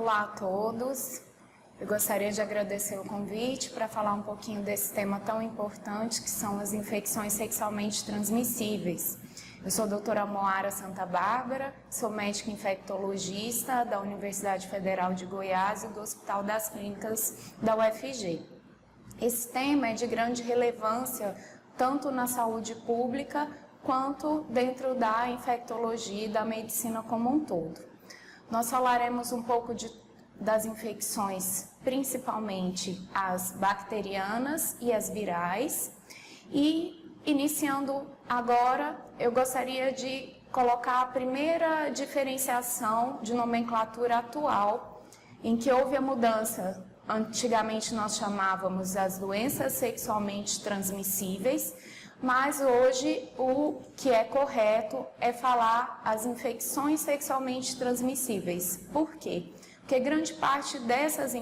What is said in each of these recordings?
Olá a todos, eu gostaria de agradecer o convite para falar um pouquinho desse tema tão importante que são as infecções sexualmente transmissíveis. Eu sou a doutora Moara Santa Bárbara, sou médica infectologista da Universidade Federal de Goiás e do Hospital das Clínicas da UFG. Esse tema é de grande relevância tanto na saúde pública quanto dentro da infectologia e da medicina como um todo. Nós falaremos um pouco das infecções, principalmente as bacterianas e as virais. E, iniciando agora, eu gostaria de colocar a primeira diferenciação de nomenclatura atual, em que houve a mudança. Antigamente nós chamávamos as doenças sexualmente transmissíveis, mas hoje o que é correto é falar as infecções sexualmente transmissíveis. Por quê? Porque grande parte dessas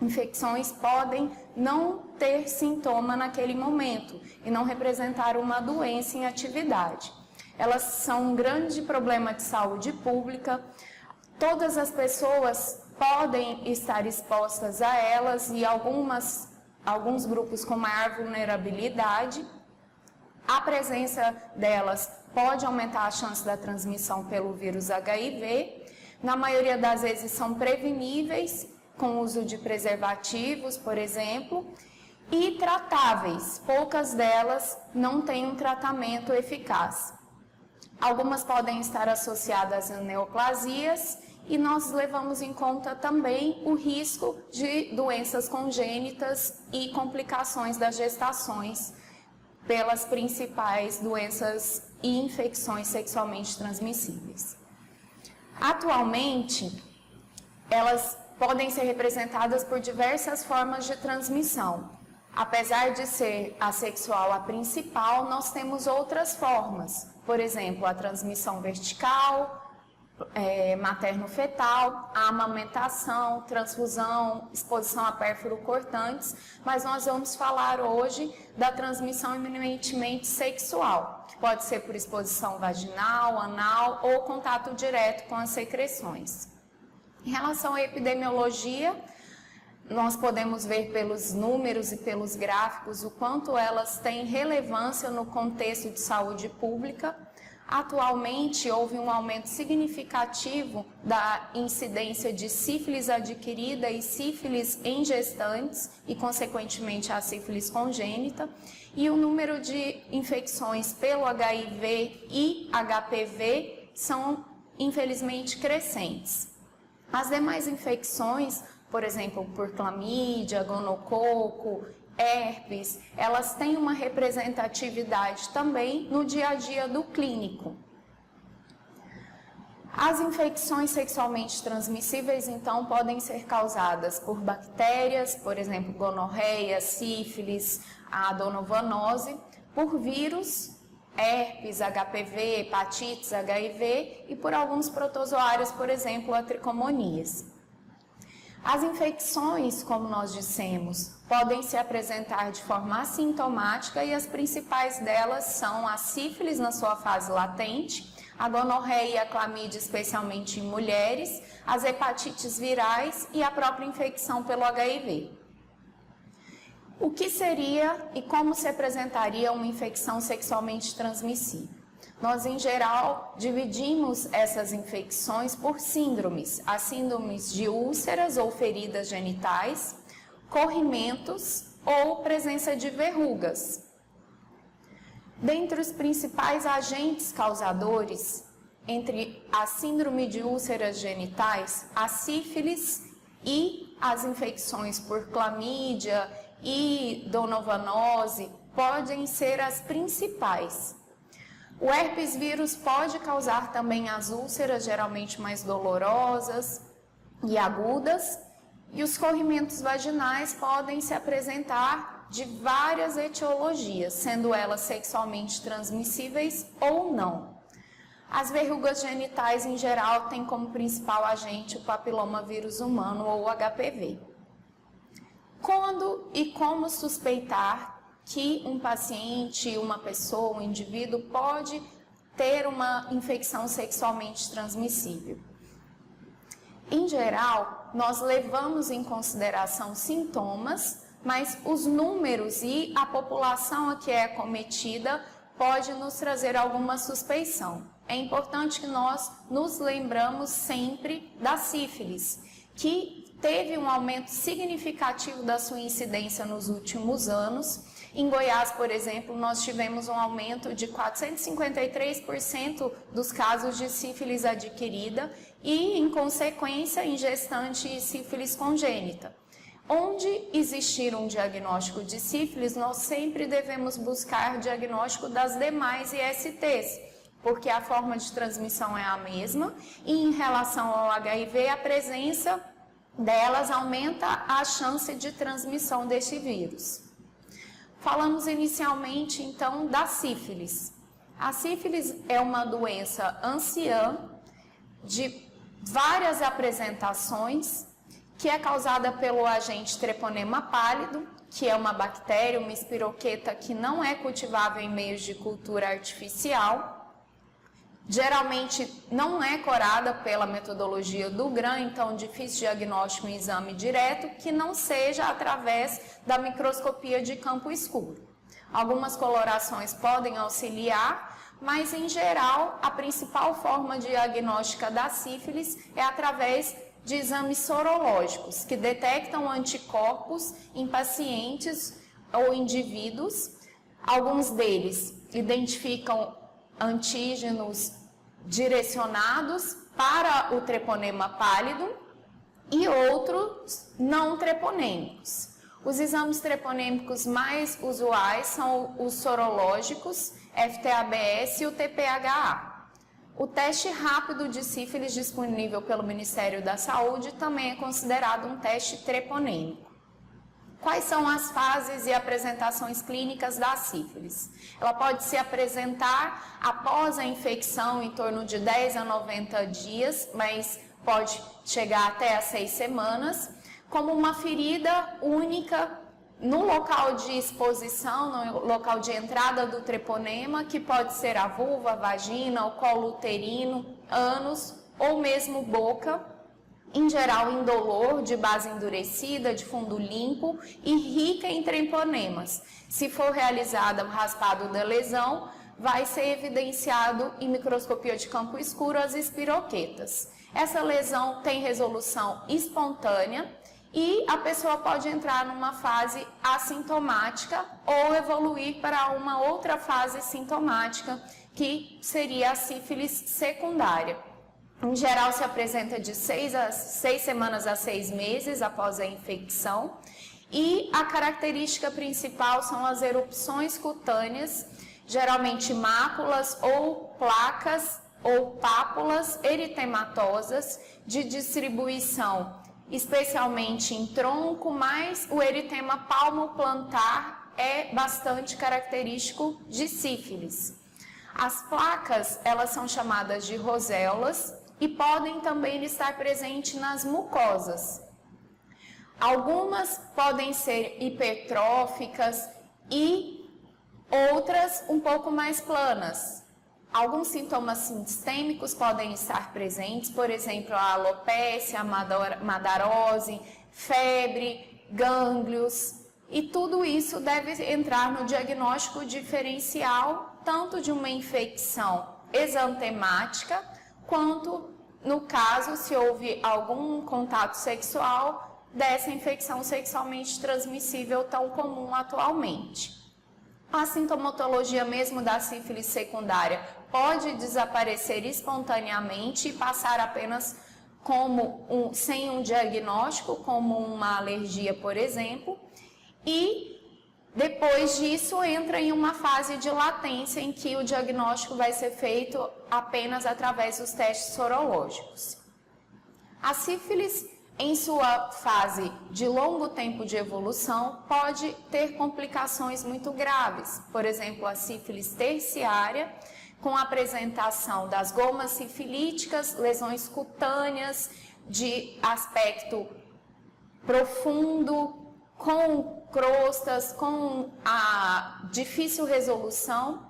infecções podem não ter sintoma naquele momento e não representar uma doença em atividade. Elas são um grande problema de saúde pública, todas as pessoas podem estar expostas a elas e alguns grupos com maior vulnerabilidade. A presença delas pode aumentar a chance da transmissão pelo vírus HIV. Na maioria das vezes são preveníveis com o uso de preservativos, por exemplo, e tratáveis. Poucas delas não têm um tratamento eficaz. Algumas podem estar associadas a neoplasias e nós levamos em conta também o risco de doenças congênitas e complicações das gestações pelas principais doenças e infecções sexualmente transmissíveis. Atualmente, elas podem ser representadas por diversas formas de transmissão. Apesar de ser a sexual a principal, nós temos outras formas. Por exemplo, a transmissão vertical, materno-fetal, a amamentação, transfusão, exposição a pérfuro cortantes, mas nós vamos falar hoje da transmissão eminentemente sexual, que pode ser por exposição vaginal, anal ou contato direto com as secreções. Em relação à epidemiologia, nós podemos ver pelos números e pelos gráficos o quanto elas têm relevância no contexto de saúde pública. Atualmente, houve um aumento significativo da incidência de sífilis adquirida e sífilis em gestantes e, consequentemente, a sífilis congênita. E o número de infecções pelo HIV e HPV são, infelizmente, crescentes. As demais infecções, por exemplo, por clamídia, gonococo, herpes, elas têm uma representatividade também no dia a dia do clínico. As infecções sexualmente transmissíveis, então, podem ser causadas por bactérias, por exemplo, gonorreia, sífilis, a adonovanose, por vírus, herpes, HPV, hepatites, HIV e por alguns protozoários, por exemplo, a tricomonias. As infecções, como nós dissemos, podem se apresentar de forma assintomática e as principais delas são a sífilis na sua fase latente, a gonorreia e a clamídia, especialmente em mulheres, as hepatites virais e a própria infecção pelo HIV. O que seria e como se apresentaria uma infecção sexualmente transmissível? Nós, em geral, dividimos essas infecções por síndromes. As síndromes de úlceras ou feridas genitais, corrimentos ou presença de verrugas. Dentre os principais agentes causadores, entre a síndrome de úlceras genitais, a sífilis e as infecções por clamídia e donovanose podem ser as principais. O herpes vírus pode causar também as úlceras, geralmente mais dolorosas e agudas, e os corrimentos vaginais podem se apresentar de várias etiologias, sendo elas sexualmente transmissíveis ou não. As verrugas genitais, em geral, têm como principal agente o papilomavírus humano ou HPV. Quando e como suspeitar que um paciente, uma pessoa, um indivíduo pode ter uma infecção sexualmente transmissível? Em geral, nós levamos em consideração sintomas, mas os números e a população a que é acometida pode nos trazer alguma suspeição. É importante que nós nos lembramos sempre da sífilis, que teve um aumento significativo da sua incidência nos últimos anos. Em Goiás, por exemplo, nós tivemos um aumento de 453% dos casos de sífilis adquirida e, em consequência, em gestante sífilis congênita. Onde existir um diagnóstico de sífilis, nós sempre devemos buscar diagnóstico das demais ISTs, porque a forma de transmissão é a mesma e em relação ao HIV, a presença delas aumenta a chance de transmissão deste vírus. Falamos inicialmente, então, da sífilis. A sífilis é uma doença anciã de várias apresentações, que é causada pelo agente treponema pálido, que é uma bactéria, uma espiroqueta que não é cultivável em meios de cultura artificial. Geralmente não é corada pela metodologia do GRAM, então difícil diagnóstico em exame direto, que não seja através da microscopia de campo escuro. Algumas colorações podem auxiliar, mas em geral a principal forma diagnóstica da sífilis é através de exames sorológicos, que detectam anticorpos em pacientes ou indivíduos. Alguns deles identificam antígenos direcionados para o treponema pálido e outros não treponêmicos. Os exames treponêmicos mais usuais são os sorológicos, FT-ABS e o TPHA. O teste rápido de sífilis disponível pelo Ministério da Saúde também é considerado um teste treponêmico. Quais são as fases e apresentações clínicas da sífilis? Ela pode se apresentar após a infecção em torno de 10 a 90 dias, mas pode chegar até a 6 semanas, como uma ferida única no local de exposição, no local de entrada do treponema, que pode ser a vulva, a vagina, o colo uterino, ânus ou mesmo boca, em geral indolor, de base endurecida, de fundo limpo e rica em treponemas. Se for realizada o raspado da lesão, vai ser evidenciado em microscopia de campo escuro as espiroquetas. Essa lesão tem resolução espontânea e a pessoa pode entrar numa fase assintomática ou evoluir para uma outra fase sintomática, que seria a sífilis secundária. Em geral, se apresenta de 6 semanas a 6 meses após a infecção. E a característica principal são as erupções cutâneas, geralmente máculas ou placas ou pápulas eritematosas de distribuição especialmente em tronco, mas o eritema palmoplantar é bastante característico de sífilis. As placas, elas são chamadas de roséolas e podem também estar presentes nas mucosas. Algumas podem ser hipertróficas e outras um pouco mais planas. Alguns sintomas sistêmicos podem estar presentes, por exemplo, a alopécia, a madarose, febre, gânglios, e tudo isso deve entrar no diagnóstico diferencial, tanto de uma infecção exantemática, quanto, no caso, se houve algum contato sexual, dessa infecção sexualmente transmissível tão comum atualmente. A sintomatologia mesmo da sífilis secundária pode desaparecer espontaneamente e passar apenas sem um diagnóstico, como uma alergia, por exemplo, e depois disso entra em uma fase de latência em que o diagnóstico vai ser feito apenas através dos testes sorológicos. A sífilis, em sua fase de longo tempo de evolução, pode ter complicações muito graves. Por exemplo, a sífilis terciária, com a apresentação das gomas sifilíticas, lesões cutâneas de aspecto profundo, com crostas, com a difícil resolução,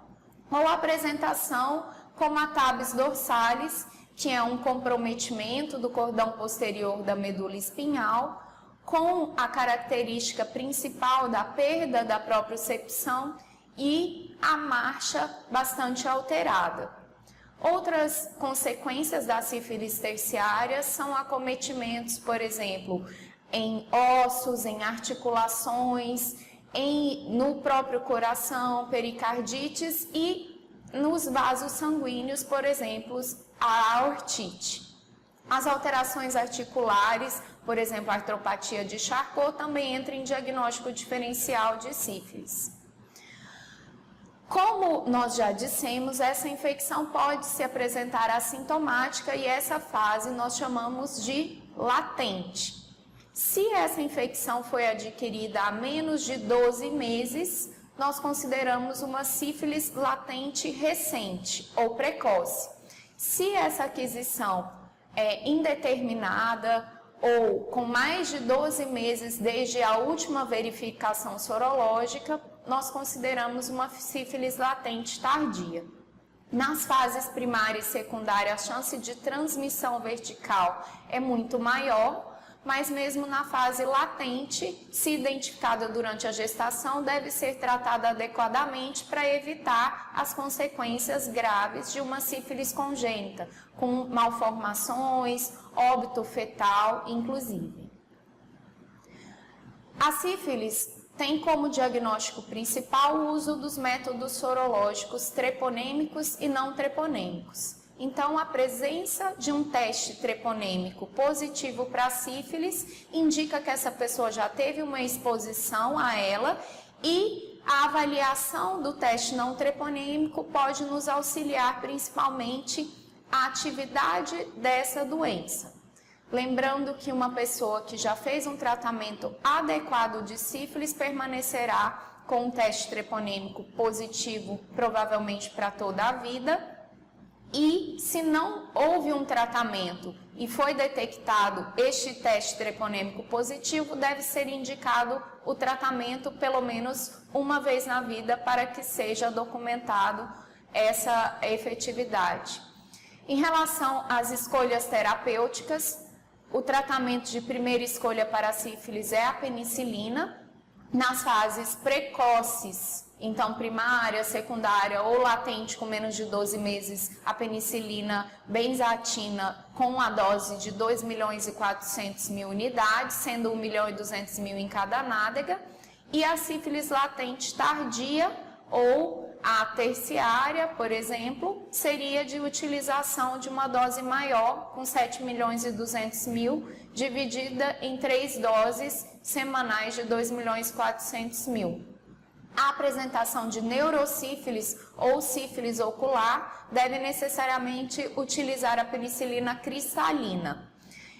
ou a apresentação como a tabes dorsalis, que é um comprometimento do cordão posterior da medula espinhal, com a característica principal da perda da propriocepção e a marcha bastante alterada. Outras consequências da sífilis terciária são acometimentos, por exemplo, em ossos, em articulações, no próprio coração, pericardites e nos vasos sanguíneos, por exemplo, a aortite. As alterações articulares, por exemplo, a artropatia de Charcot, também entra em diagnóstico diferencial de sífilis. Como nós já dissemos, essa infecção pode se apresentar assintomática e essa fase nós chamamos de latente. Se essa infecção foi adquirida há menos de 12 meses, nós consideramos uma sífilis latente recente ou precoce. Se essa aquisição é indeterminada ou com mais de 12 meses desde a última verificação sorológica, nós consideramos uma sífilis latente tardia. Nas fases primária e secundária, a chance de transmissão vertical é muito maior, mas mesmo na fase latente, se identificada durante a gestação, deve ser tratada adequadamente para evitar as consequências graves de uma sífilis congênita, com malformações, óbito fetal, inclusive. A sífilis tem como diagnóstico principal o uso dos métodos sorológicos treponêmicos e não treponêmicos. Então, a presença de um teste treponêmico positivo para sífilis indica que essa pessoa já teve uma exposição a ela e a avaliação do teste não treponêmico pode nos auxiliar principalmente a atividade dessa doença. Lembrando que uma pessoa que já fez um tratamento adequado de sífilis permanecerá com um teste treponêmico positivo, provavelmente para toda a vida. E se não houve um tratamento e foi detectado este teste treponêmico positivo, deve ser indicado o tratamento pelo menos uma vez na vida para que seja documentado essa efetividade. Em relação às escolhas terapêuticas, o tratamento de primeira escolha para a sífilis é a penicilina. Nas fases precoces, então primária, secundária ou latente com menos de 12 meses, a penicilina benzatina com a dose de 2.400.000 unidades, sendo 1.200.000 em cada nádega, e a sífilis latente tardia ou a terciária, por exemplo, seria de utilização de uma dose maior, com 7.200.000, dividida em 3 doses semanais de 2.400.000. A apresentação de neurosífilis ou sífilis ocular deve necessariamente utilizar a penicilina cristalina.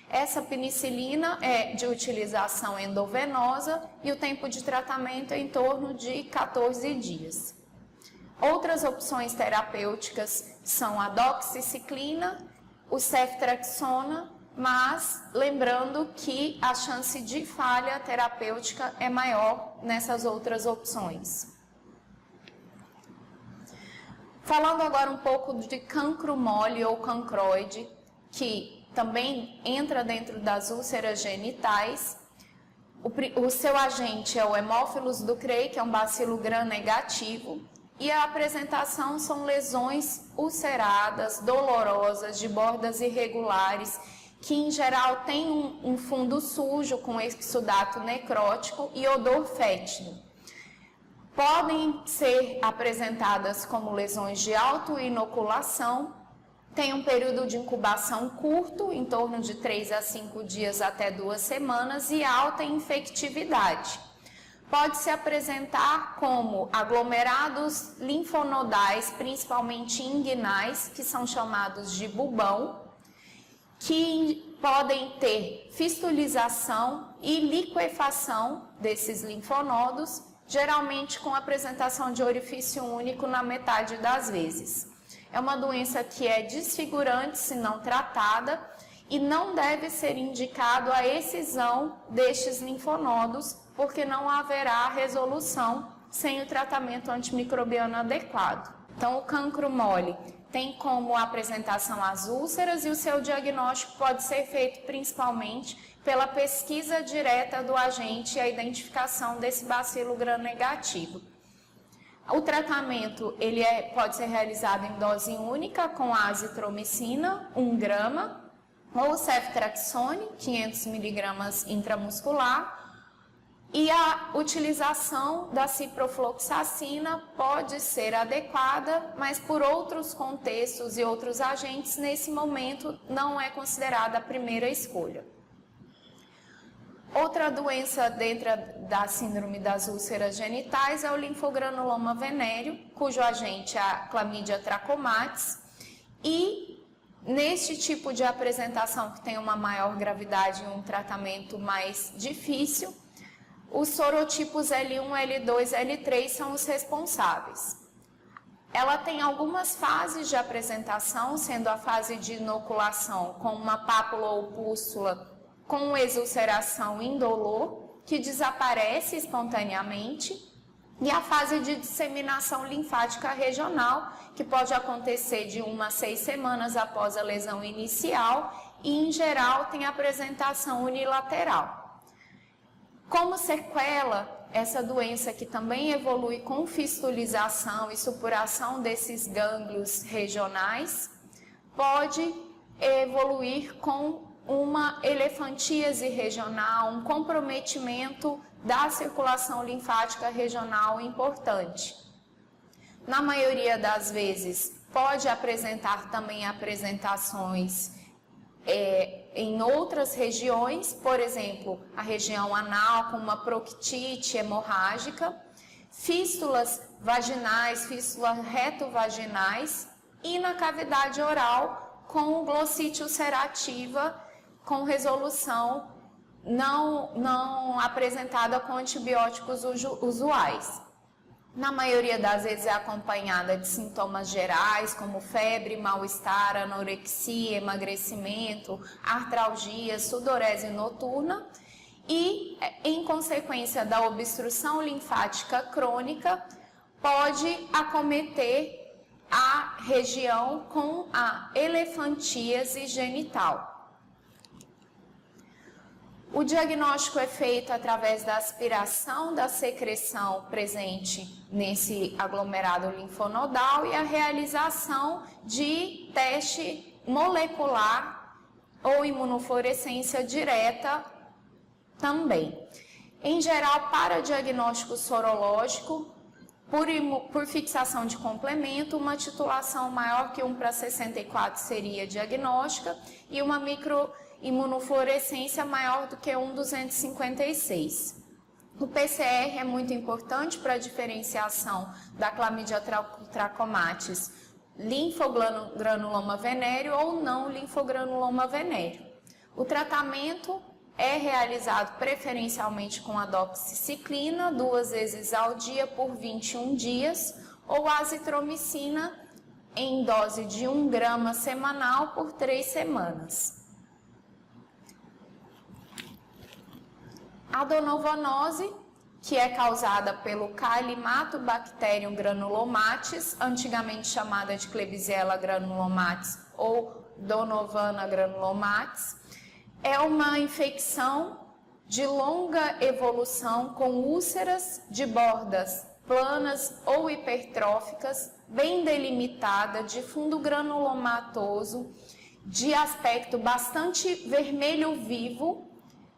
Essa penicilina é de utilização endovenosa e o tempo de tratamento é em torno de 14 dias. Outras opções terapêuticas são a doxiciclina, o ceftriaxona, mas lembrando que a chance de falha terapêutica é maior nessas outras opções. Falando agora um pouco de cancro mole ou cancroide, que também entra dentro das úlceras genitais. O seu agente é o Haemophilus ducreyi, que é um bacilo gram-negativo, e a apresentação são lesões ulceradas, dolorosas, de bordas irregulares, que em geral tem um fundo sujo com exudato necrótico e odor fétido. Podem ser apresentadas como lesões de autoinoculação, tem um período de incubação curto, em torno de 3 a 5 dias até 2 semanas, e alta infectividade. Pode se apresentar como aglomerados linfonodais, principalmente inguinais, que são chamados de bubão, que podem ter fistulização e liquefação desses linfonodos, geralmente com apresentação de orifício único na metade das vezes. É uma doença que é desfigurante se não tratada e não deve ser indicado a excisão destes linfonodos, porque não haverá resolução sem o tratamento antimicrobiano adequado. Então, o cancro mole tem como apresentação as úlceras e o seu diagnóstico pode ser feito principalmente pela pesquisa direta do agente e a identificação desse bacilo gram-negativo. O tratamento pode ser realizado em dose única com a azitromicina, 1 grama, ou ceftriaxone, 500 mg intramuscular, e a utilização da ciprofloxacina pode ser adequada, mas por outros contextos e outros agentes, nesse momento não é considerada a primeira escolha. Outra doença dentro da síndrome das úlceras genitais é o linfogranuloma venéreo, cujo agente é a Chlamydia trachomatis, e neste tipo de apresentação que tem uma maior gravidade e um tratamento mais difícil, os sorotipos L1, L2, L3 são os responsáveis. Ela tem algumas fases de apresentação, sendo a fase de inoculação com uma pápula ou pústula com exulceração indolor, que desaparece espontaneamente, e a fase de disseminação linfática regional, que pode acontecer de 1 a 6 semanas após a lesão inicial e, em geral, tem apresentação unilateral. Como sequela, essa doença que também evolui com fistulização e supuração desses gânglios regionais, pode evoluir com uma elefantíase regional, um comprometimento da circulação linfática regional importante. Na maioria das vezes, pode apresentar também apresentações em outras regiões, por exemplo, a região anal com uma proctite hemorrágica, fístulas vaginais, fístulas retovaginais e na cavidade oral com glossite ulcerativa com resolução não apresentada com antibióticos usuais. Na maioria das vezes é acompanhada de sintomas gerais, como febre, mal-estar, anorexia, emagrecimento, artralgia, sudorese noturna e, em consequência da obstrução linfática crônica, pode acometer a região com a elefantíase genital. O diagnóstico é feito através da aspiração da secreção presente nesse aglomerado linfonodal e a realização de teste molecular ou imunofluorescência direta também. Em geral, para diagnóstico sorológico, por fixação de complemento, uma titulação maior que 1/64 seria diagnóstica e uma microimunofluorescência maior do que 1/256. O PCR é muito importante para a diferenciação da Chlamydia trachomatis linfogranuloma venéreo ou não linfogranuloma venéreo. O tratamento é realizado preferencialmente com a doxiciclina 2 vezes ao dia por 21 dias ou azitromicina em dose de 1 grama semanal por 3 semanas. A donovanose, que é causada pelo Caelimátobacterium granulomatis, antigamente chamada de Klebsiella granulomatis ou Donovana granulomatis, é uma infecção de longa evolução com úlceras de bordas planas ou hipertróficas, bem delimitada, de fundo granulomatoso, de aspecto bastante vermelho vivo.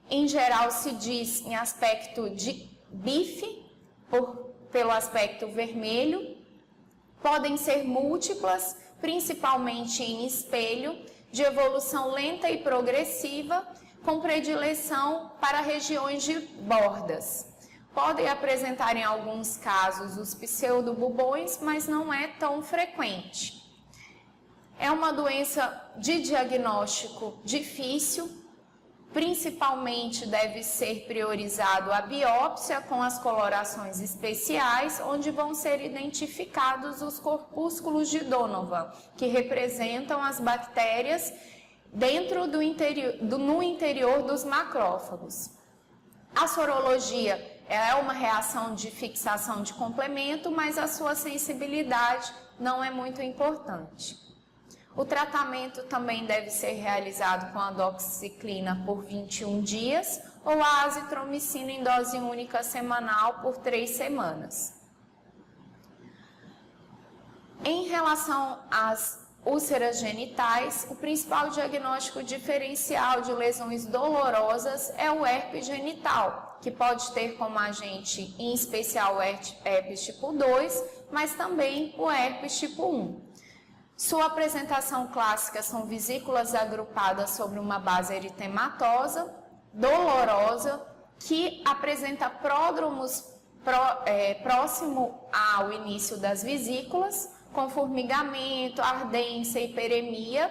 Em geral se diz em aspecto de bife, pelo aspecto vermelho. Podem ser múltiplas, principalmente em espelho, de evolução lenta e progressiva, com predileção para regiões de bordas. Podem apresentar em alguns casos os pseudobubões, mas não é tão frequente. É uma doença de diagnóstico difícil. Principalmente deve ser priorizado a biópsia com as colorações especiais, onde vão ser identificados os corpúsculos de Donovan, que representam as bactérias no interior dos macrófagos. A sorologia é uma reação de fixação de complemento, mas a sua sensibilidade não é muito importante. O tratamento também deve ser realizado com a doxiciclina por 21 dias ou a azitromicina em dose única semanal por 3 semanas. Em relação às úlceras genitais, o principal diagnóstico diferencial de lesões dolorosas é o herpes genital, que pode ter como agente, em especial, o herpes tipo 2, mas também o herpes tipo 1. Sua apresentação clássica são vesículas agrupadas sobre uma base eritematosa, dolorosa, que apresenta pródromos próximo ao início das vesículas, com formigamento, ardência, hiperemia,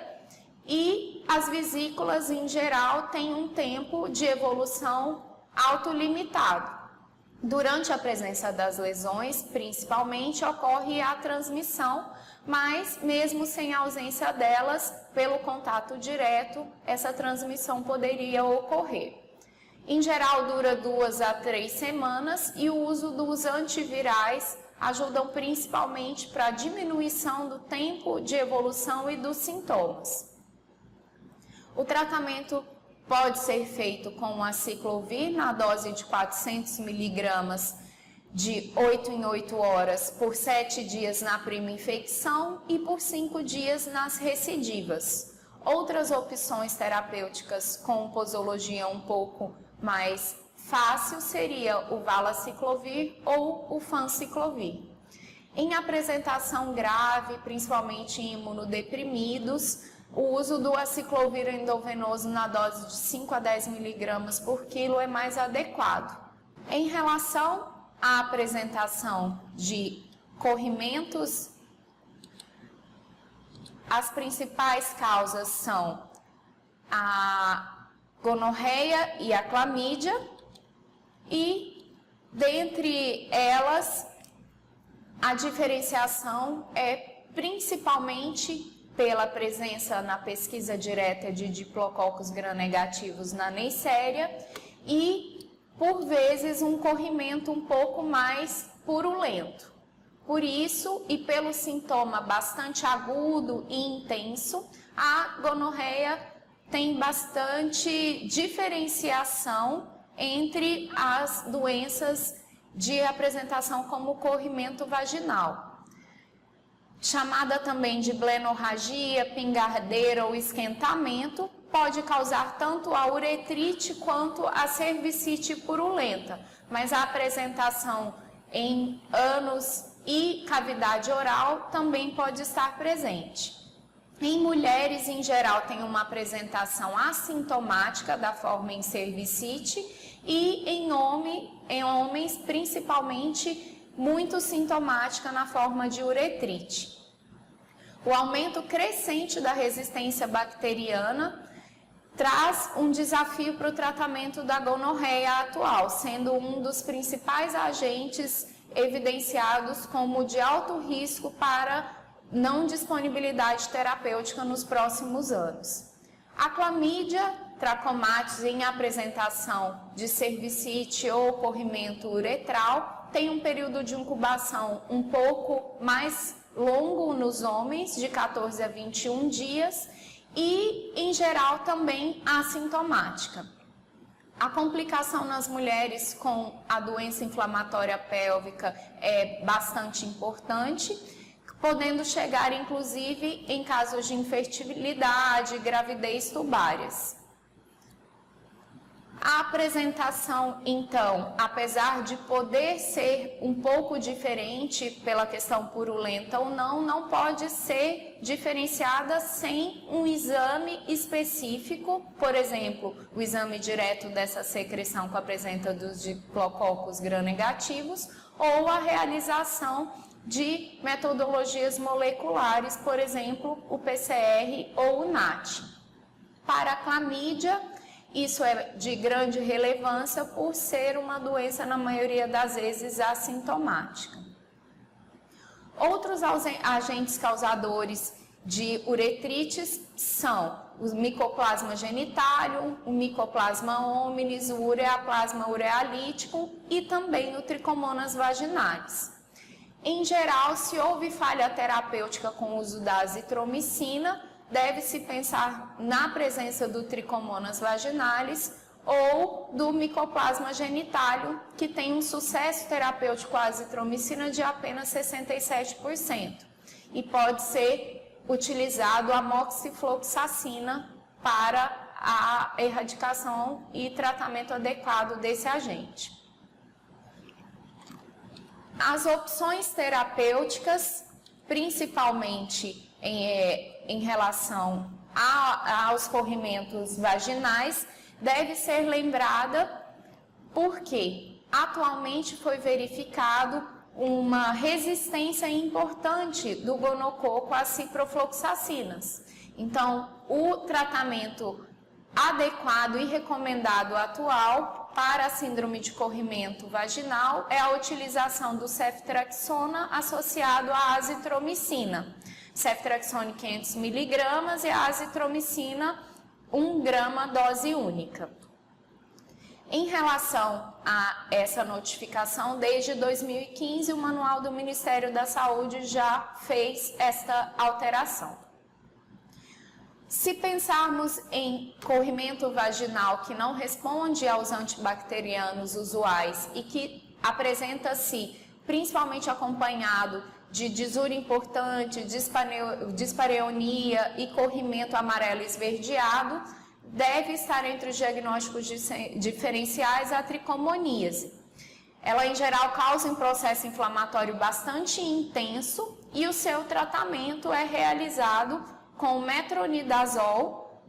e as vesículas em geral têm um tempo de evolução autolimitado. Durante a presença das lesões, principalmente, ocorre a transmissão, mas mesmo sem ausência delas, pelo contato direto, essa transmissão poderia ocorrer. Em geral, dura 2 a 3 semanas e o uso dos antivirais ajudam principalmente para a diminuição do tempo de evolução e dos sintomas. O tratamento pode ser feito com o aciclovir na dose de 400 mg de 8 em 8 horas por 7 dias na prima infecção e por 5 dias nas recidivas. Outras opções terapêuticas com posologia um pouco mais fácil seria o valaciclovir ou o fanciclovir. Em apresentação grave, principalmente em imunodeprimidos, o uso do aciclovir endovenoso na dose de 5 a 10 mg por quilo é mais adequado. Em relação à apresentação de corrimentos, as principais causas são a gonorreia e a clamídia, e dentre elas a diferenciação é principalmente pela presença na pesquisa direta de diplococos gram-negativos na Neisseria e, por vezes, um corrimento um pouco mais purulento. Por isso, e pelo sintoma bastante agudo e intenso, a gonorreia tem bastante diferenciação entre as doenças de apresentação como corrimento vaginal. Chamada também de blenorragia, pingardeira ou esquentamento, pode causar tanto a uretrite quanto a cervicite purulenta, mas a apresentação em ânus e cavidade oral também pode estar presente. Em mulheres, em geral, tem uma apresentação assintomática da forma em cervicite e em homens, principalmente, muito sintomática na forma de uretrite. O aumento crescente da resistência bacteriana traz um desafio para o tratamento da gonorreia atual, sendo um dos principais agentes evidenciados como de alto risco para não disponibilidade terapêutica nos próximos anos. A clamídia trachomatis em apresentação de cervicite ou corrimento uretral tem um período de incubação um pouco mais longo nos homens, de 14 a 21 dias, e, em geral, também assintomática. A complicação nas mulheres com a doença inflamatória pélvica é bastante importante, podendo chegar, inclusive, em casos de infertilidade, gravidez tubárias. A apresentação, então, apesar de poder ser um pouco diferente pela questão purulenta ou não, não pode ser diferenciada sem um exame específico, por exemplo, o exame direto dessa secreção com a presença dos diplococos gram-negativos ou a realização de metodologias moleculares, por exemplo, o PCR ou o NAT. Para a clamídia, isso é de grande relevância por ser uma doença, na maioria das vezes, assintomática. Outros agentes causadores de uretrites são o Mycoplasma genitalium, o Mycoplasma hominis, o Ureaplasma urealítico e também o Trichomonas vaginalis. Em geral, se houve falha terapêutica com o uso da azitromicina, deve-se pensar na presença do Trichomonas vaginalis ou do Mycoplasma genitalium, que tem um sucesso terapêutico com a azitromicina de apenas 67%. E pode ser utilizado a moxifloxacina para a erradicação e tratamento adequado desse agente. As opções terapêuticas, principalmente em relação aos corrimentos vaginais, deve ser lembrada porque atualmente foi verificado uma resistência importante do gonococo às ciprofloxacinas. Então, o tratamento adequado e recomendado atual para a síndrome de corrimento vaginal é a utilização do ceftriaxona associado à azitromicina. Ceftriaxone 500 mg e a azitromicina 1 grama dose única. Em relação a essa notificação, desde 2015 o Manual do Ministério da Saúde já fez esta alteração. Se pensarmos em corrimento vaginal que não responde aos antibacterianos usuais e que apresenta-se principalmente acompanhado de disúria importante, dispareunia e corrimento amarelo esverdeado, deve estar entre os diagnósticos diferenciais a tricomoníase. Ela, em geral, causa um processo inflamatório bastante intenso e o seu tratamento é realizado com metronidazol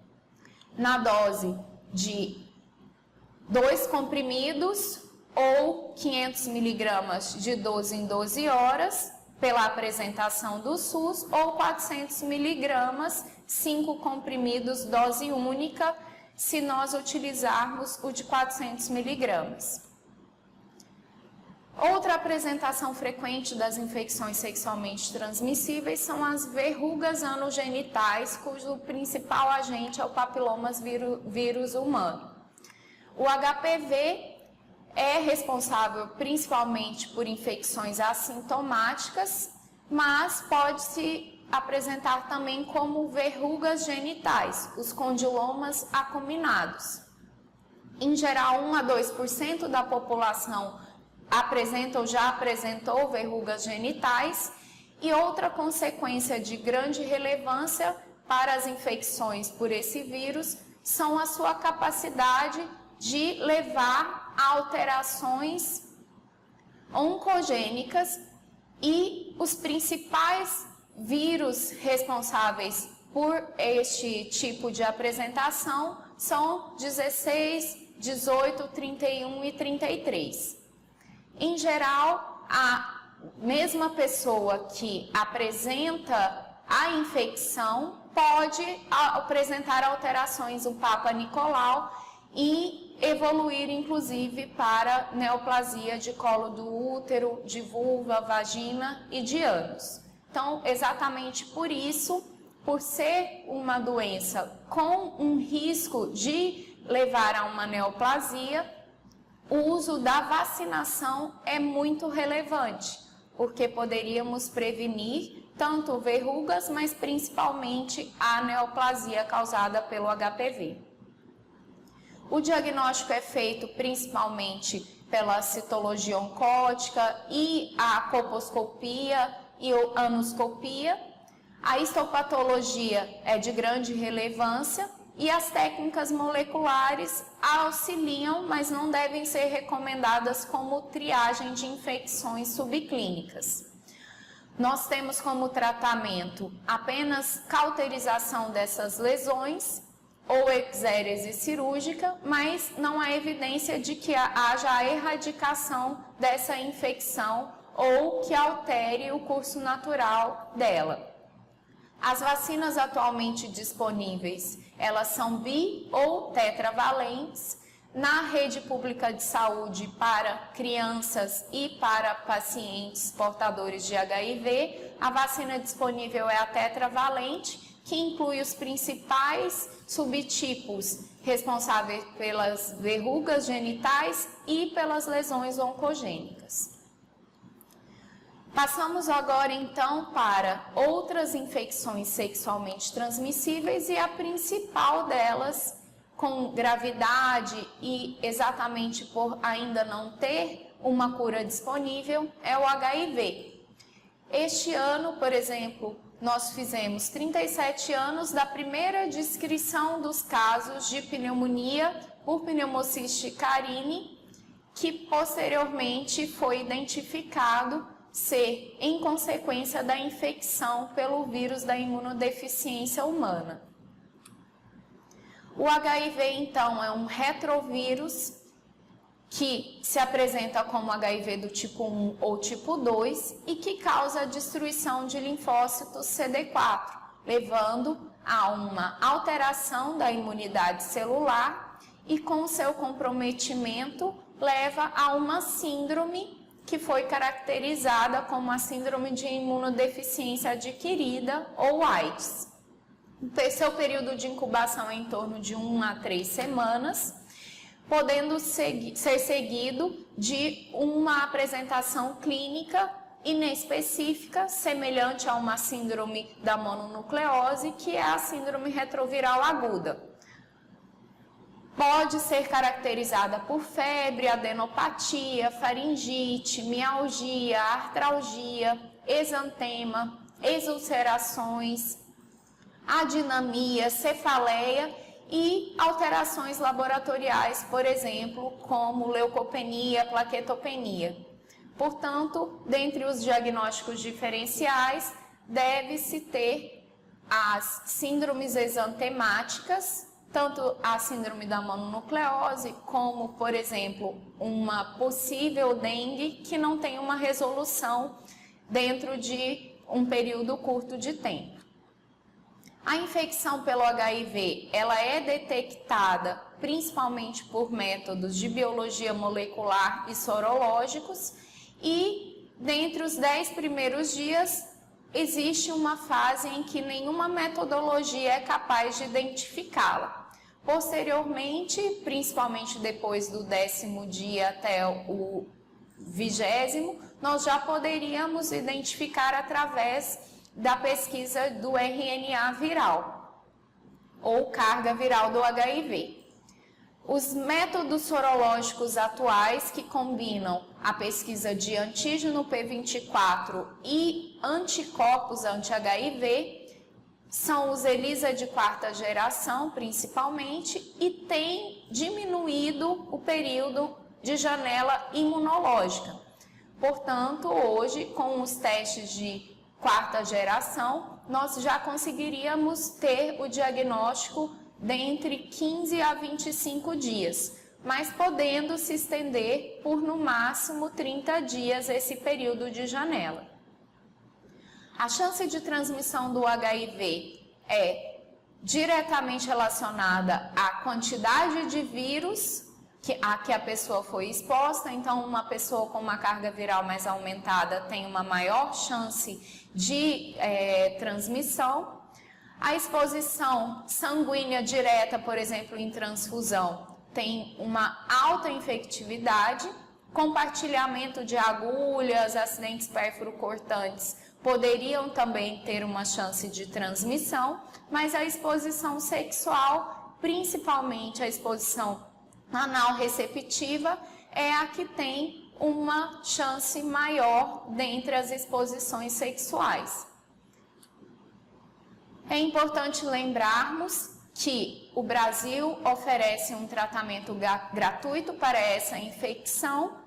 na dose de 2 comprimidos ou 500 mg de 12 em 12 horas pela apresentação do SUS ou 400 mg, 5 comprimidos dose única, se nós utilizarmos o de 400 mg. Outra apresentação frequente das infecções sexualmente transmissíveis são as verrugas anogenitais, cujo principal agente é o papilomas vírus humano. O HPV é responsável principalmente por infecções assintomáticas, mas pode se apresentar também como verrugas genitais, os condilomas acuminados. Em geral, 1 a 2% da população apresenta ou já apresentou verrugas genitais, e outra consequência de grande relevância para as infecções por esse vírus são a sua capacidade de levar a alterações oncogênicas, e os principais vírus responsáveis por este tipo de apresentação são 16, 18, 31 e 33. Em geral, a mesma pessoa que apresenta a infecção pode apresentar alterações no Papa Nicolau e evoluir, inclusive, para neoplasia de colo do útero, de vulva, vagina e de ânus. Então, exatamente por isso, por ser uma doença com um risco de levar a uma neoplasia, o uso da vacinação é muito relevante, porque poderíamos prevenir tanto verrugas, mas principalmente a neoplasia causada pelo HPV. O diagnóstico é feito principalmente pela citologia oncótica e a colposcopia e a anoscopia. A histopatologia é de grande relevância e as técnicas moleculares auxiliam, mas não devem ser recomendadas como triagem de infecções subclínicas. Nós temos como tratamento apenas cauterização dessas lesões ou exérese cirúrgica, mas não há evidência de que haja a erradicação dessa infecção ou que altere o curso natural dela. As vacinas atualmente disponíveis, elas são bi ou tetravalentes. Na rede pública de saúde para crianças e para pacientes portadores de HIV, a vacina disponível é a tetravalente, que inclui os principais subtipos responsáveis pelas verrugas genitais e pelas lesões oncogênicas. Passamos agora então para outras infecções sexualmente transmissíveis e a principal delas, com gravidade e exatamente por ainda não ter uma cura disponível, é o HIV. Este ano, por exemplo, nós fizemos 37 anos da primeira descrição dos casos de pneumonia por pneumociste carine, que posteriormente foi identificado ser em consequência da infecção pelo vírus da imunodeficiência humana. O HIV, então, é um retrovírus que se apresenta como HIV do tipo 1 ou tipo 2 e que causa a destruição de linfócitos CD4, levando a uma alteração da imunidade celular e, com seu comprometimento, leva a uma síndrome que foi caracterizada como a síndrome de imunodeficiência adquirida ou AIDS. Seu período de incubação é em torno de 1 a 3 semanas, podendo ser seguido de uma apresentação clínica inespecífica, semelhante a uma síndrome da mononucleose, que é a síndrome retroviral aguda. Pode ser caracterizada por febre, adenopatia, faringite, mialgia, artralgia, exantema, exulcerações, adinamia, cefaleia e alterações laboratoriais, por exemplo, como leucopenia, plaquetopenia. Portanto, dentre os diagnósticos diferenciais, deve-se ter as síndromes exantemáticas, tanto a síndrome da mononucleose, como, por exemplo, uma possível dengue que não tem uma resolução dentro de um período curto de tempo. A infecção pelo HIV, ela é detectada principalmente por métodos de biologia molecular e sorológicos e, dentre os 10 primeiros dias, existe uma fase em que nenhuma metodologia é capaz de identificá-la. Posteriormente, principalmente depois do 10º dia até o 20º, nós já poderíamos identificar através da pesquisa do RNA viral, ou carga viral do HIV. Os métodos sorológicos atuais, que combinam a pesquisa de antígeno P24 e anticorpos anti-HIV, são os ELISA de 4ª geração, principalmente, e tem diminuído o período de janela imunológica. Portanto, hoje, com os testes de 4ª geração, nós já conseguiríamos ter o diagnóstico dentre 15 a 25 dias, mas podendo se estender por no máximo 30 dias esse período de janela. A chance de transmissão do HIV é diretamente relacionada à quantidade de vírus a que a pessoa foi exposta. Então, uma pessoa com uma carga viral mais aumentada tem uma maior chance de transmissão. A exposição sanguínea direta, por exemplo, em transfusão, tem uma alta infectividade. Compartilhamento de agulhas, acidentes pérfuro-cortantes poderiam também ter uma chance de transmissão, mas a exposição sexual, principalmente a exposição anal receptiva, é a que tem uma chance maior dentre as exposições sexuais. É importante lembrarmos que o Brasil oferece um tratamento gratuito para essa infecção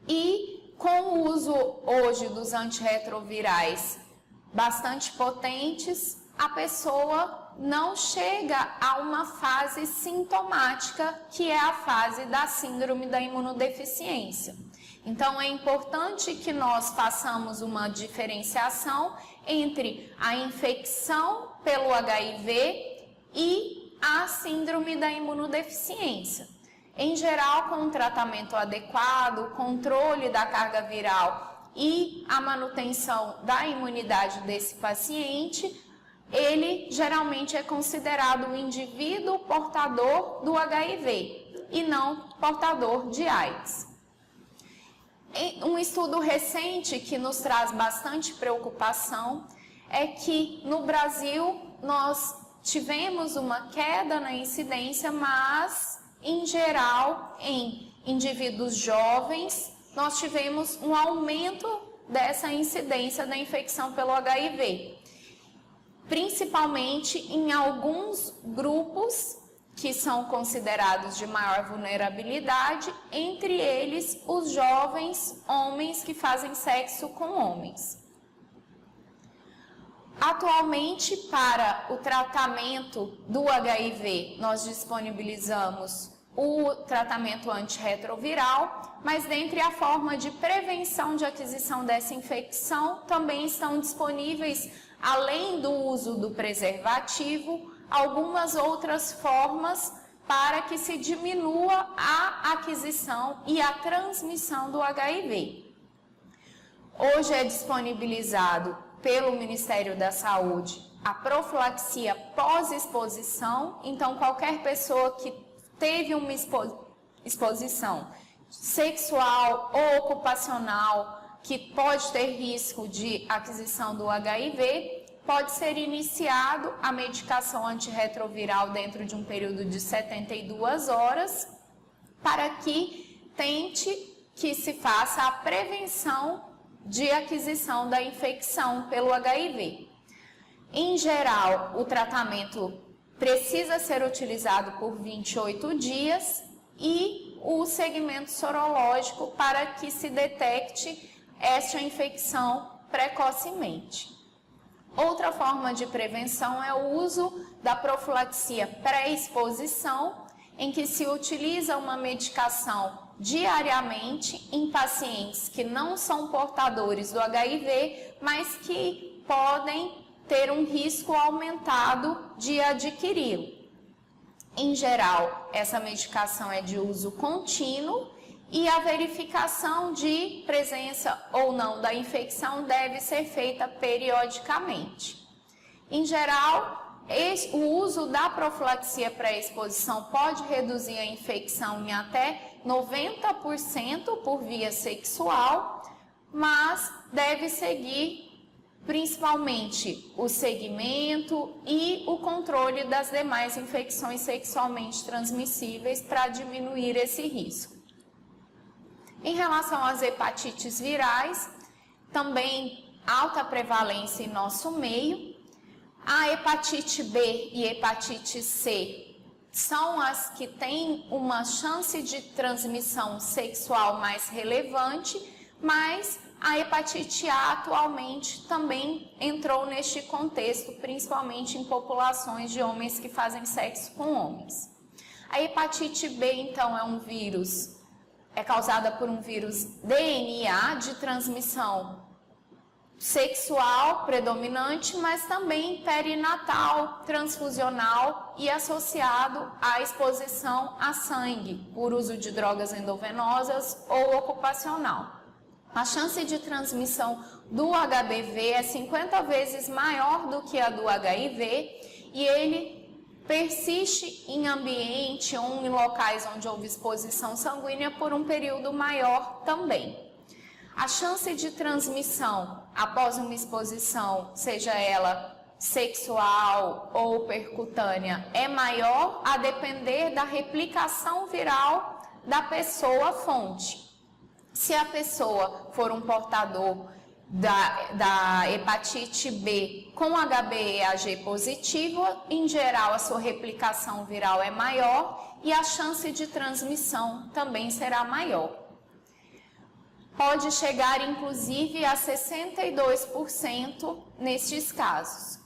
e, com o uso hoje dos antirretrovirais bastante potentes, a pessoa não chega a uma fase sintomática, que é a fase da síndrome da imunodeficiência. Então, é importante que nós façamos uma diferenciação entre a infecção pelo HIV e a síndrome da imunodeficiência. Em geral, com um tratamento adequado, controle da carga viral e a manutenção da imunidade desse paciente, ele geralmente é considerado um indivíduo portador do HIV e não portador de AIDS. Um estudo recente que nos traz bastante preocupação é que no Brasil nós tivemos uma queda na incidência, mas em geral em indivíduos jovens nós tivemos um aumento dessa incidência da infecção pelo HIV, principalmente em alguns grupos que são considerados de maior vulnerabilidade, entre eles os jovens homens que fazem sexo com homens. Atualmente, para o tratamento do HIV, nós disponibilizamos o tratamento antirretroviral, mas dentre a forma de prevenção de aquisição dessa infecção, também estão disponíveis, além do uso do preservativo, algumas outras formas para que se diminua a aquisição e a transmissão do HIV. Hoje é disponibilizado pelo Ministério da Saúde a profilaxia pós-exposição, então qualquer pessoa que teve uma exposição sexual ou ocupacional que pode ter risco de aquisição do HIV, pode ser iniciado a medicação antirretroviral dentro de um período de 72 horas, para que tente que se faça a prevenção de aquisição da infecção pelo HIV. Em geral, o tratamento precisa ser utilizado por 28 dias e o segmento sorológico para que se detecte esta infecção precocemente. Outra forma de prevenção é o uso da profilaxia pré-exposição, em que se utiliza uma medicação diariamente em pacientes que não são portadores do HIV, mas que podem ter um risco aumentado de adquiri-lo. Em geral, essa medicação é de uso contínuo e a verificação de presença ou não da infecção deve ser feita periodicamente. Em geral, o uso da profilaxia pré-exposição pode reduzir a infecção em até 90% por via sexual, mas deve seguir principalmente o segmento e o controle das demais infecções sexualmente transmissíveis para diminuir esse risco. Em relação às hepatites virais, também alta prevalência em nosso meio. A hepatite B e hepatite C são as que têm uma chance de transmissão sexual mais relevante, mas a hepatite A atualmente também entrou neste contexto, principalmente em populações de homens que fazem sexo com homens. A hepatite B, então, é causada por um vírus DNA de transmissão sexual predominante, mas também perinatal, transfusional e associado à exposição a sangue por uso de drogas endovenosas ou ocupacional. A chance de transmissão do HBV é 50 vezes maior do que a do HIV e ele persiste em ambiente ou em locais onde houve exposição sanguínea por um período maior também. A chance de transmissão após uma exposição, seja ela sexual ou percutânea, é maior a depender da replicação viral da pessoa fonte. Se a pessoa for um portador da hepatite B com HBeAg positivo, em geral a sua replicação viral é maior e a chance de transmissão também será maior. Pode chegar inclusive a 62% nestes casos.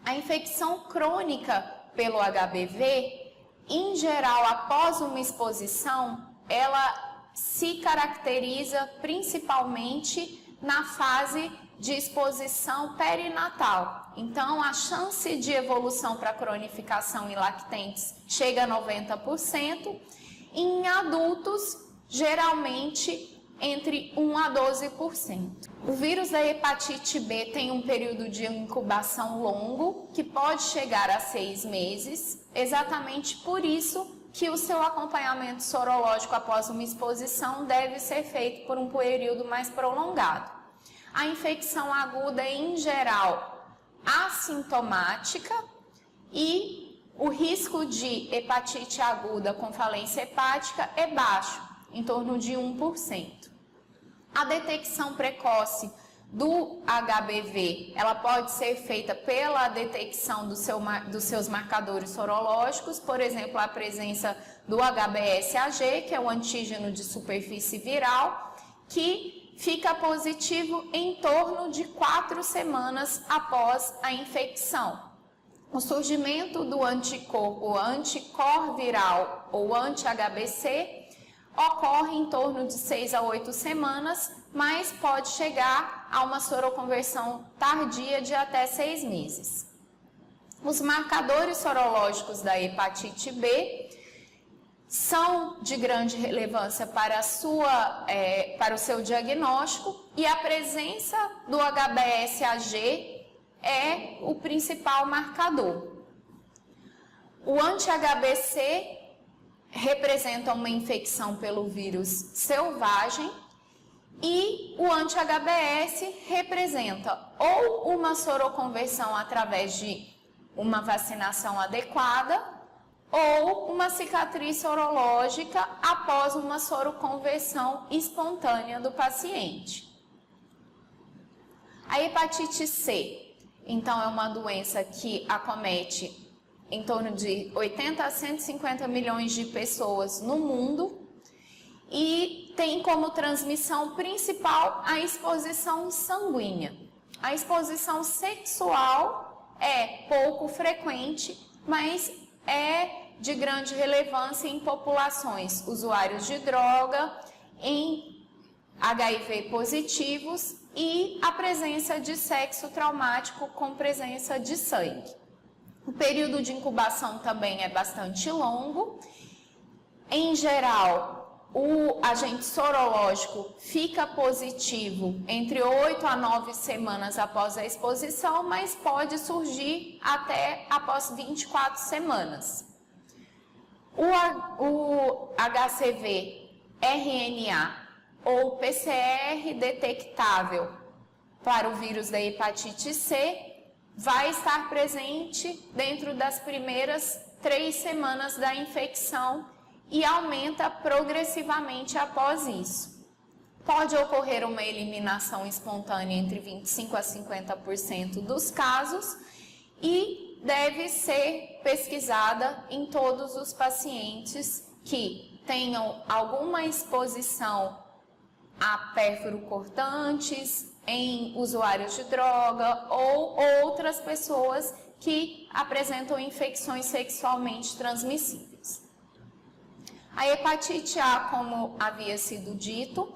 A infecção crônica pelo HBV, em geral após uma exposição, ela se caracteriza principalmente na fase de exposição perinatal. Então, a chance de evolução para cronificação em lactentes chega a 90%. Em adultos, geralmente, entre 1 a 12%. O vírus da hepatite B tem um período de incubação longo, que pode chegar a 6 meses. Exatamente por isso que o seu acompanhamento sorológico após uma exposição deve ser feito por um período mais prolongado. A infecção aguda é, em geral, assintomática e o risco de hepatite aguda com falência hepática é baixo, em torno de 1%. A detecção precoce do HBV, ela pode ser feita pela detecção dos seus marcadores sorológicos, por exemplo, a presença do HBsAg, que é o antígeno de superfície viral, que fica positivo em torno de 4 semanas após a infecção. O surgimento do anticorpo anticor viral ou anti-HBC ocorre em torno de 6 a 8 semanas, mas pode chegar a uma soroconversão tardia de até 6 meses. Os marcadores sorológicos da hepatite B são de grande relevância para o seu diagnóstico e a presença do HBsAg é o principal marcador. O anti-HBC representa uma infecção pelo vírus selvagem e o anti-HBs representa ou uma soroconversão através de uma vacinação adequada ou uma cicatriz sorológica após uma soroconversão espontânea do paciente. A hepatite C, então, é uma doença que acomete em torno de 80 a 150 milhões de pessoas no mundo e tem como transmissão principal a exposição sanguínea. A exposição sexual é pouco frequente, mas é de grande relevância em populações usuários de droga, em HIV positivos e a presença de sexo traumático com presença de sangue. O período de incubação também é bastante longo. Em geral, o agente sorológico fica positivo entre 8 a 9 semanas após a exposição, mas pode surgir até após 24 semanas. O HCV-RNA ou PCR detectável para o vírus da hepatite C vai estar presente dentro das primeiras 3 semanas da infecção e aumenta progressivamente após isso. Pode ocorrer uma eliminação espontânea entre 25% a 50% dos casos e deve ser pesquisada em todos os pacientes que tenham alguma exposição a pérfuro-cortantes, em usuários de droga ou outras pessoas que apresentam infecções sexualmente transmissíveis. A hepatite A, como havia sido dito,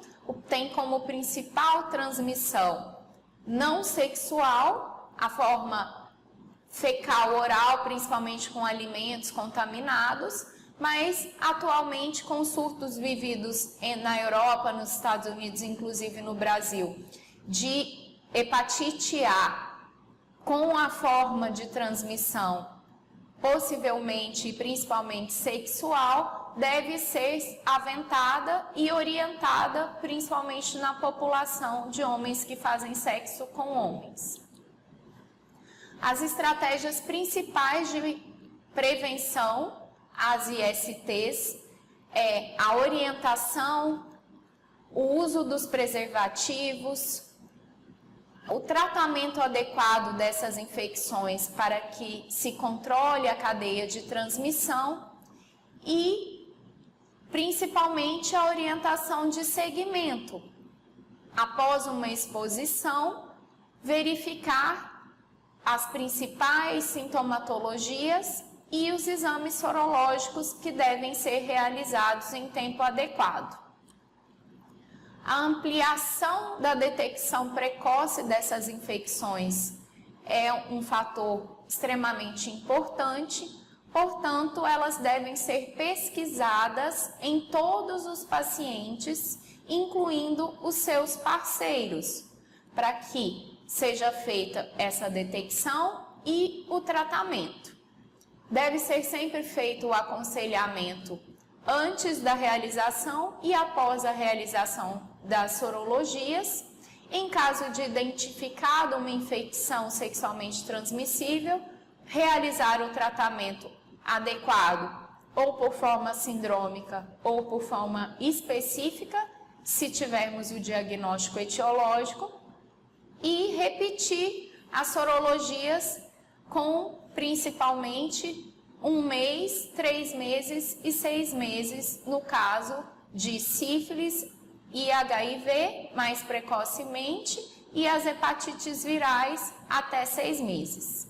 tem como principal transmissão não sexual, a forma fecal oral, principalmente com alimentos contaminados, mas atualmente com surtos vividos na Europa, nos Estados Unidos, inclusive no Brasil, de hepatite A com a forma de transmissão possivelmente e principalmente sexual, deve ser aventada e orientada principalmente na população de homens que fazem sexo com homens. As estratégias principais de prevenção às ISTs é a orientação, o uso dos preservativos, o tratamento adequado dessas infecções para que se controle a cadeia de transmissão e, principalmente, a orientação de segmento. Após uma exposição, verificar as principais sintomatologias e os exames sorológicos que devem ser realizados em tempo adequado. A ampliação da detecção precoce dessas infecções é um fator extremamente importante, portanto, elas devem ser pesquisadas em todos os pacientes, incluindo os seus parceiros, para que seja feita essa detecção e o tratamento. Deve ser sempre feito o aconselhamento antes da realização e após a realização das sorologias. Em caso de identificada uma infecção sexualmente transmissível, realizar o tratamento adequado, ou por forma sindrômica ou por forma específica, se tivermos o diagnóstico etiológico, e repetir as sorologias com principalmente 1 mês, 3 meses e 6 meses, no caso de sífilis e HIV, mais precocemente, e as hepatites virais até 6 meses.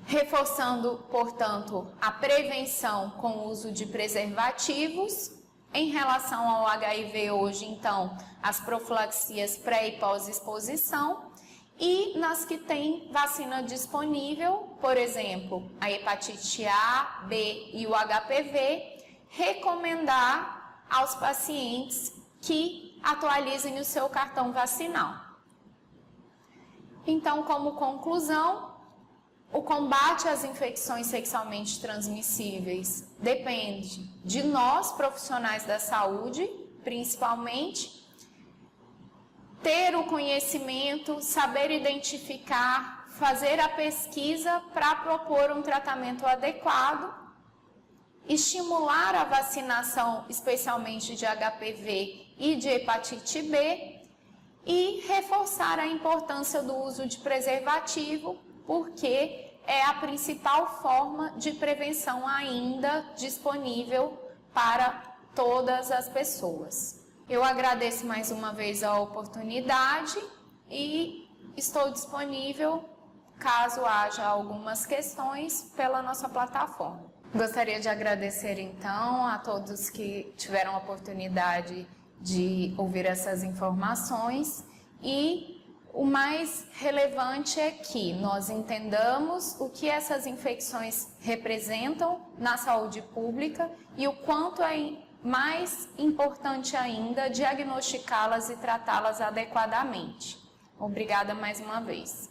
Reforçando, portanto, a prevenção com o uso de preservativos. Em relação ao HIV hoje, então, as profilaxias pré e pós-exposição, e nas que tem vacina disponível, por exemplo, a hepatite A, B e o HPV, recomendar aos pacientes que atualizem o seu cartão vacinal. Então, como conclusão, o combate às infecções sexualmente transmissíveis depende de nós, profissionais da saúde, principalmente, ter o conhecimento, saber identificar, fazer a pesquisa para propor um tratamento adequado, estimular a vacinação, especialmente de HPV e de hepatite B, e reforçar a importância do uso de preservativo, porque é a principal forma de prevenção ainda disponível para todas as pessoas. Eu agradeço mais uma vez a oportunidade e estou disponível caso haja algumas questões pela nossa plataforma. Gostaria de agradecer então a todos que tiveram a oportunidade de ouvir essas informações, e o mais relevante é que nós entendamos o que essas infecções representam na saúde pública e o quanto é mais importante ainda diagnosticá-las e tratá-las adequadamente. Obrigada mais uma vez.